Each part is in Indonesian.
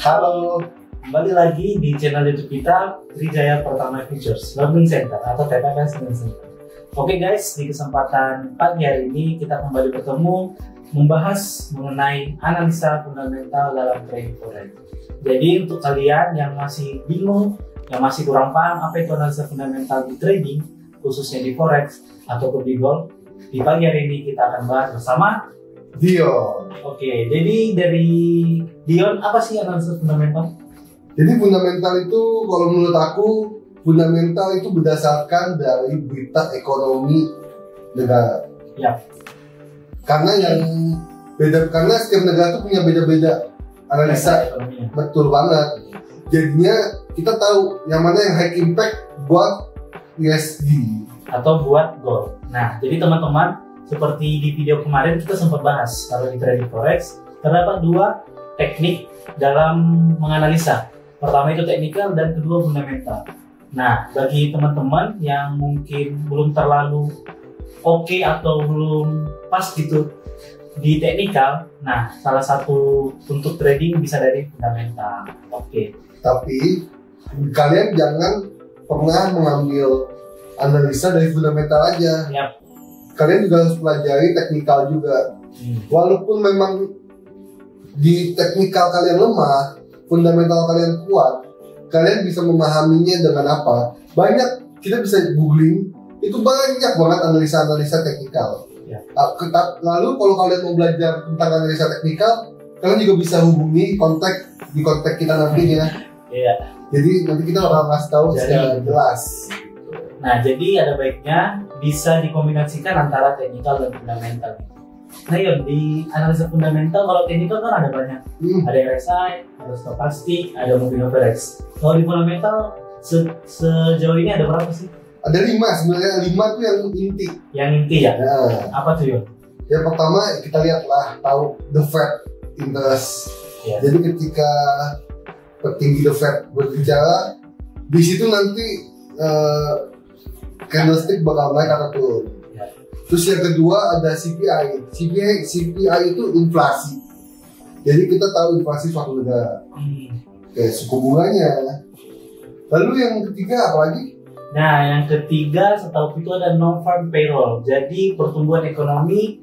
Halo, kembali lagi di channel YouTube kita Trijaya Pertama Futures Learning Center atau TPFS Learning Center. Oke guys, di kesempatan pagi hari ini kita kembali bertemu membahas mengenai analisa fundamental dalam trading forex. Jadi untuk kalian yang masih bingung, yang masih kurang paham apa itu analisa fundamental di trading, khususnya di forex ataupun di gold, di pagi hari ini kita akan bahas bersama Dion. Oke, jadi dari Dion, apa sih analisa fundamental? Jadi fundamental itu kalau menurut aku, fundamental itu berdasarkan dari berita ekonomi negara. Ya. Karena setiap negara itu punya beda-beda analisa. Ekonominya. Betul banget. Jadinya kita tahu yang mana yang high impact buat USD Atau buat gold. Nah, jadi teman-teman, seperti di video kemarin kita sempat bahas kalau di trading forex terdapat dua teknik dalam menganalisa. Pertama itu teknikal dan kedua fundamental. Nah, bagi teman-teman yang mungkin belum terlalu oke atau belum pas gitu di teknikal, nah salah satu untuk trading bisa dari fundamental. Oke. Tapi kalian jangan pernah mengambil analisa dari fundamental aja. Yap. Kalian juga harus pelajari teknikal juga. Walaupun memang di teknikal kalian lemah, fundamental kalian kuat, kalian bisa memahaminya dengan apa? Banyak, kita bisa googling, itu banyak banget analisa-analisa teknikal. Ya. Lalu kalau kalian mau belajar tentang analisa teknikal, kalian juga bisa hubungi di kontak kita nantinya. Iya. Jadi nanti kita bakal ngasih tahu secara jelas. Nah, jadi ada baiknya bisa dikombinasikan antara teknikal dan fundamental. Nah, Yon, di analisa fundamental kalau teknikal kan ada banyak. Ada RSI, ada stokastik, ada moving average. Kalau di fundamental sejauh ini ada berapa sih? Ada 5 sebenarnya, 5 tuh yang inti. Yang inti ya? Nah, Apa tuh, Yon? yang pertama kita lihatlah tahu the Fed interest. Ya. Jadi ketika petinggi the Fed berbicara, di situ nanti candlestick bakal naik atau turun. Ya. Terus yang kedua ada CPI. CPI itu inflasi. Jadi kita tahu inflasi suatu negara. Kayak suku bunganya. Lalu yang ketiga apa lagi? Nah, yang ketiga setahu itu ada non-farm payroll. Jadi pertumbuhan ekonomi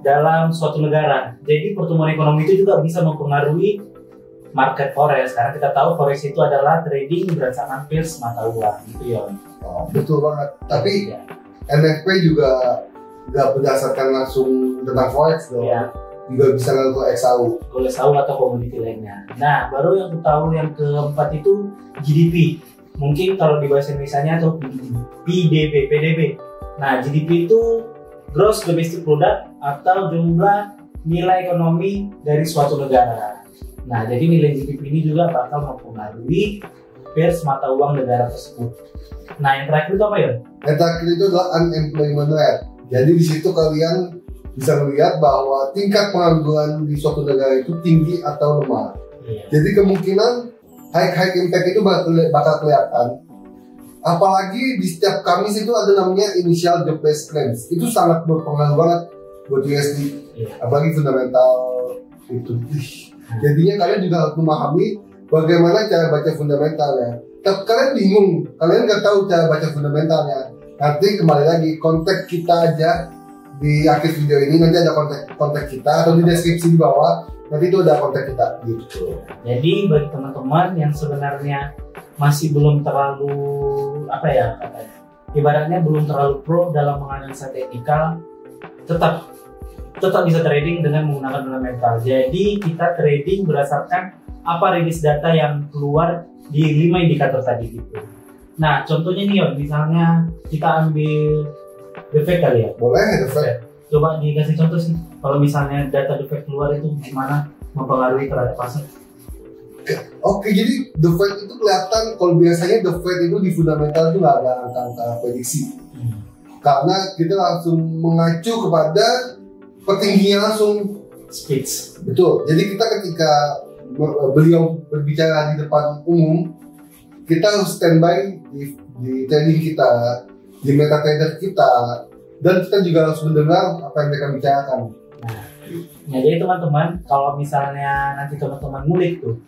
dalam suatu negara. Jadi pertumbuhan ekonomi itu juga bisa mempengaruhi market forex. Karena kita tahu forex itu adalah trading berdasarkan pairs mata uang. Gitu ya. Oh, betul banget. Tapi Ya. NFP juga nggak berdasarkan langsung tentang forex dong. Ya. Juga bisa ngaruh ke XAU. Boleh tahu atau komoditi lainnya. Nah, baru yang tahu yang keempat itu GDP. Mungkin kalau di bahasa Indonesia-nya atau PDB. Nah, GDP itu Gross Domestic Product atau jumlah nilai ekonomi dari suatu negara. Nah, jadi nilai GDP ini juga bakal mempengaruhi pairs mata uang negara tersebut. Nah, yang terakhir itu apa ya? Yang terakhir itu adalah unemployment rate. Jadi di situ kalian bisa melihat bahwa tingkat pengangguran di suatu negara itu tinggi atau lemah. Iya. Jadi kemungkinan high impact itu bakal kelihatan. Apalagi di setiap Kamis itu ada namanya initial jobless claims. Itu sangat berpengaruh banget buat USD. Iya. Apalagi fundamental itu. Jadinya kalian juga harus memahami bagaimana cara baca fundamentalnya. Tapi kalian bingung, kalian nggak tahu cara baca fundamentalnya. Nanti kembali lagi kontak kita aja di akhir video ini, nanti ada kontak kita atau di deskripsi di bawah. Nanti itu ada kontak kita gitu. Jadi bagi teman-teman yang sebenarnya masih belum terlalu ibaratnya belum terlalu pro dalam menganalisa teknikal, tetap bisa trading dengan menggunakan fundamental. Jadi kita trading berdasarkan apa rilis data yang keluar di 5 indikator tadi gitu. Nah, contohnya nih Yon, misalnya kita ambil The Fed kali ya. Boleh, The Fed. Coba dikasih contoh sih, kalau misalnya data The Fed keluar itu gimana mempengaruhi terhadap pasar? Oke, jadi The Fed itu kelihatan, kalau biasanya The Fed itu di fundamental itu nggak ada angka prediksi. Karena kita langsung mengacu kepada petingginya langsung Speech. Betul. Jadi kita ketika beliau berbicara di depan umum, kita harus standby di trading kita, di MetaTrader kita, dan kita juga harus mendengar apa yang mereka bicarakan. Nah, jadi teman-teman, kalau misalnya nanti teman-teman ngulik tuh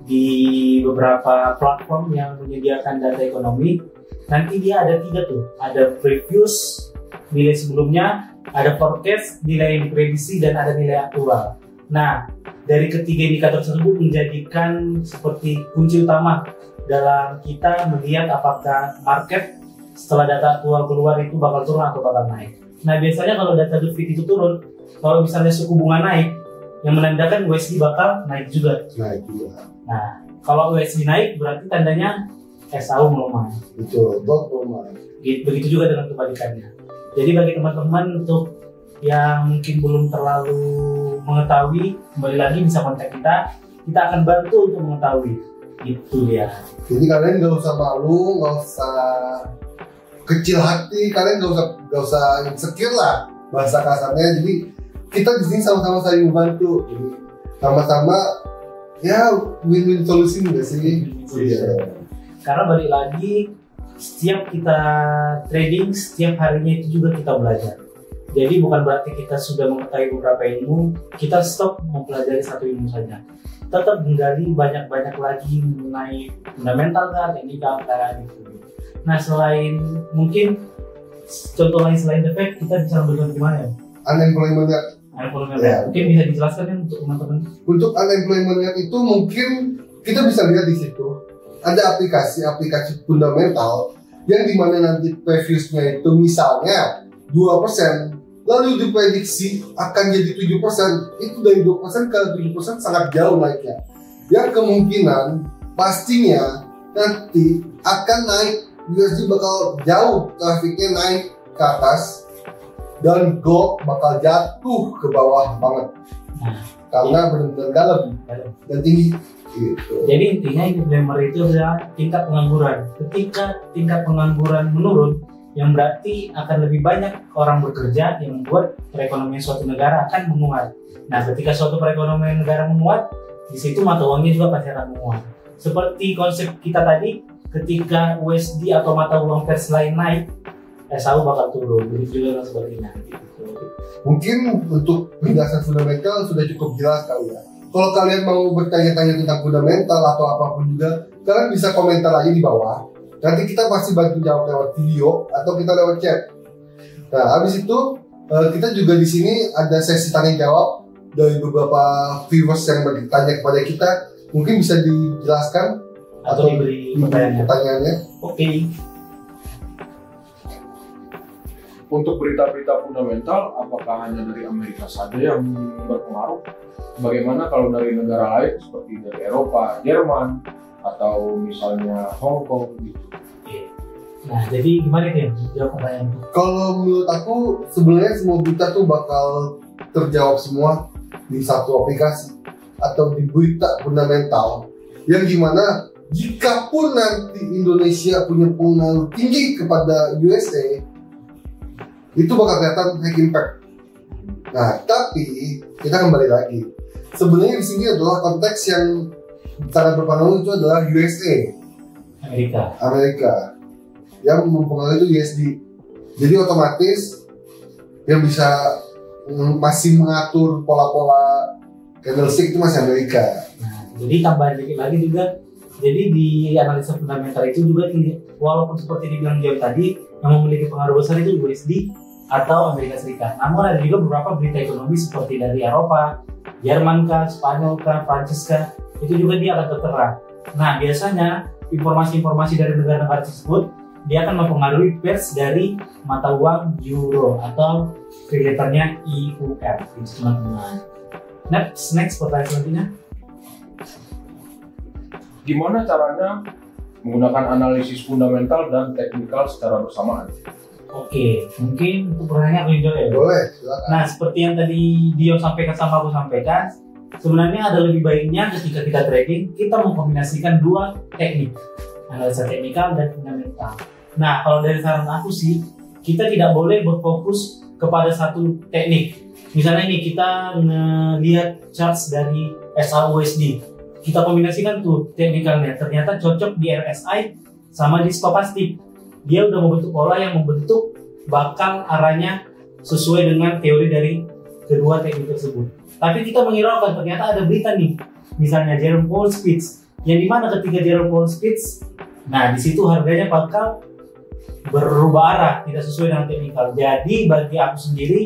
di beberapa platform yang menyediakan data ekonomi, nanti dia ada 3 tuh, ada previous nilai sebelumnya, ada forecast nilai yang diprediksi, dan ada nilai aktual. Nah, dari ketiga indikator tersebut menjadikan seperti kunci utama dalam kita melihat apakah market setelah data aktual keluar itu bakal turun atau bakal naik. Nah, biasanya kalau data The Fed itu turun, kalau misalnya suku bunga naik, yang menandakan USD bakal naik juga. Nah, kalau USD naik berarti tandanya SAU melemah. Betul, melemah. Begitu juga dengan kebalikannya. Jadi bagi teman-teman untuk yang mungkin belum terlalu mengetahui, kembali lagi bisa kontak kita akan bantu untuk mengetahui. Itu dia. Jadi kalian nggak usah malu, nggak usah kecil hati, kalian nggak usah insecure lah bahasa kasarnya. Jadi kita di sini sama-sama saling membantu, sama-sama ya win-win solusi nggak sih? Iya. Karena balik lagi, setiap kita trading, setiap harinya itu juga kita belajar. Jadi bukan berarti kita sudah mengetahui beberapa ilmu, kita stop mempelajari satu ilmu saja. Tetap menggali banyak-banyak lagi mengenai fundamental kan, teknikal kan gitu. Nah, selain mungkin contoh lain selain The Fed, kita bisa belajar gimana ya? Unemployment ya. Mungkin bisa dijelaskan kan untuk teman-teman? Untuk unemployment itu mungkin kita bisa lihat di situ ada aplikasi fundamental yang dimana nanti previousnya itu misalnya 2%, lalu diprediksi akan jadi 7%, itu dari 2% ke 7% sangat jauh naiknya. Yang kemungkinan pastinya nanti akan naik, USD bakal jauh grafiknya naik ke atas, dan gold bakal jatuh ke bawah banget karena benar-benar dalam dan tinggi gitu. Jadi intinya disclaimer itu adalah tingkat pengangguran. Ketika tingkat pengangguran menurun, yang berarti akan lebih banyak orang bekerja, yang membuat perekonomian suatu negara akan menguat. Nah, ketika suatu perekonomian negara menguat, di situ mata uangnya juga pasti akan menguat. Seperti konsep kita tadi, ketika USD atau mata uang pers lain naik, SAU bakal turun, begitu juga dan sebagainya. Gitu. Mungkin untuk penjelasan fundamental sudah cukup jelas kali ya. Kalau kalian mau bertanya-tanya tentang fundamental atau apapun juga, kalian bisa komentar aja di bawah. Nanti kita pasti bantu jawab lewat video atau kita lewat chat. Nah, habis itu kita juga di sini ada sesi tanya jawab dari beberapa viewers yang bertanya kepada kita. Mungkin bisa dijelaskan atau diberi pertanyaannya. Oke. Untuk berita-berita fundamental, apakah hanya dari Amerika saja yang berpengaruh? Bagaimana kalau dari negara lain seperti dari Eropa, Jerman, atau misalnya Hong Kong gitu? Nah, jadi gimana nih jawab pertanyaan itu? Kalau menurut aku sebenarnya semua berita tuh bakal terjawab semua di satu aplikasi atau di berita fundamental, yang dimana jikapun nanti Indonesia punya pengaruh tinggi kepada USA, itu bakal kelihatan high impact. Nah, tapi kita kembali lagi. Sebenarnya di sini adalah konteks yang sangat berpengaruh, itu adalah USA, Amerika, yang mempengaruhi itu USD. Jadi otomatis yang bisa masih mengatur pola-pola candlestick itu masih Amerika. Nah, jadi tambahan dikit lagi juga. Jadi di analisa fundamental itu juga walaupun seperti dibilang John tadi, yang memiliki pengaruh besar itu USD atau Amerika Serikat. Namun ada juga beberapa berita ekonomi seperti dari Eropa, Jerman kah, Spanyol kah, Prancis kah, itu juga dia akan tertera. Nah, biasanya informasi-informasi dari negara-negara tersebut dia akan mempengaruhi pers dari mata uang euro atau kreditornya EUR. Itu teman-teman. Next pertanyaan selanjutnya. Gimana caranya menggunakan analisis fundamental dan teknikal secara bersamaan? Oke, mungkin untuk pertanyaan aku jawab ya. Boleh, silakan. Nah, seperti yang tadi Dio sampaikan sama aku sampaikan, sebenarnya ada lebih baiknya ketika kita trading, kita mengkombinasikan dua teknik, analisa teknikal dan fundamental. Nah, kalau dari saran aku sih, kita tidak boleh berfokus kepada satu teknik. Misalnya ini kita melihat charts dari SAUSD, kita kombinasikan tuh teknikalnya, ternyata cocok di RSI sama di stokastik. Dia udah membentuk pola yang membentuk bakal arahnya sesuai dengan teori dari kedua teknik tersebut. Tapi kita menghiraukan ternyata ada berita nih, misalnya Jerome Powell speech, yang dimana ketika zero point speeds, nah di situ harganya bakal berubah arah, tidak sesuai dengan teknikal. Jadi bagi aku sendiri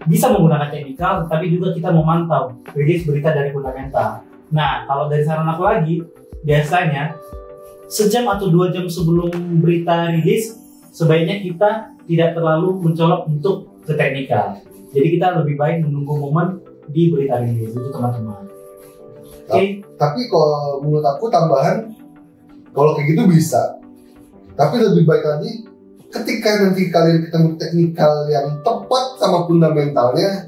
bisa menggunakan teknikal, tapi juga kita memantau rilis berita dari fundamental. Nah, kalau dari saran aku lagi, biasanya sejam atau 2 jam sebelum berita rilis, sebaiknya kita tidak terlalu mencolok untuk ke teknikal. Jadi kita lebih baik menunggu momen di berita rilis itu teman-teman. Oke. Tapi kalau menurut aku tambahan, kalau kayak gitu bisa. Tapi lebih baik lagi ketika nanti kalian ketemu teknikal yang tepat sama fundamentalnya,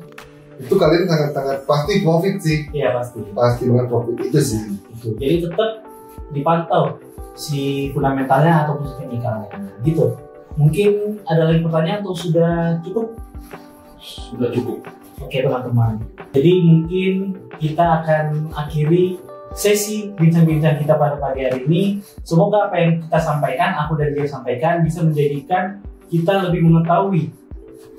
itu kalian sangat-sangat pasti profit sih. Iya pasti. Pasti banget profit itu sih. Gitu. Jadi tetap dipantau si fundamentalnya ataupun si teknikalnya. Gitu. Mungkin ada lagi pertanyaan atau sudah cukup? Sudah cukup. Oke teman-teman. Jadi mungkin kita akan akhiri sesi bincang-bincang kita pada pagi hari ini. Semoga apa yang kita sampaikan, aku dan dia sampaikan, bisa menjadikan kita lebih mengetahui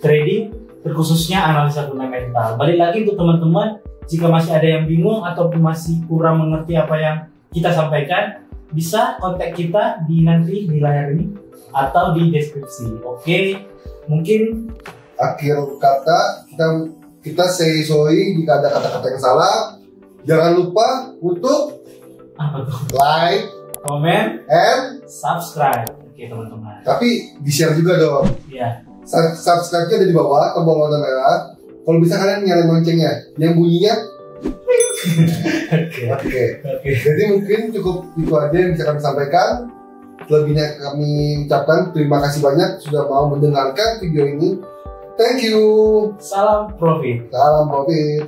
trading, terkhususnya analisa fundamental. Balik lagi untuk teman-teman, jika masih ada yang bingung ataupun masih kurang mengerti apa yang kita sampaikan, bisa kontak kita nanti di layar ini atau di deskripsi. Oke, mungkin Akhir kata kita say sorry jika ada kata-kata yang salah. Jangan lupa untuk apa tuh? like, Komen, and subscribe. Oke teman-teman. tapi di-share juga dong. Iya. Subscribe-nya ada di bawah, tombol warna merah. Kalau bisa kalian nyalain loncengnya, yang bunyinya. Oke. Oke. Jadi mungkin cukup itu aja yang bisa kami sampaikan. Selebihnya kami ucapkan terima kasih banyak sudah mau mendengarkan video ini. Thank you. Salam profit. Salam profit.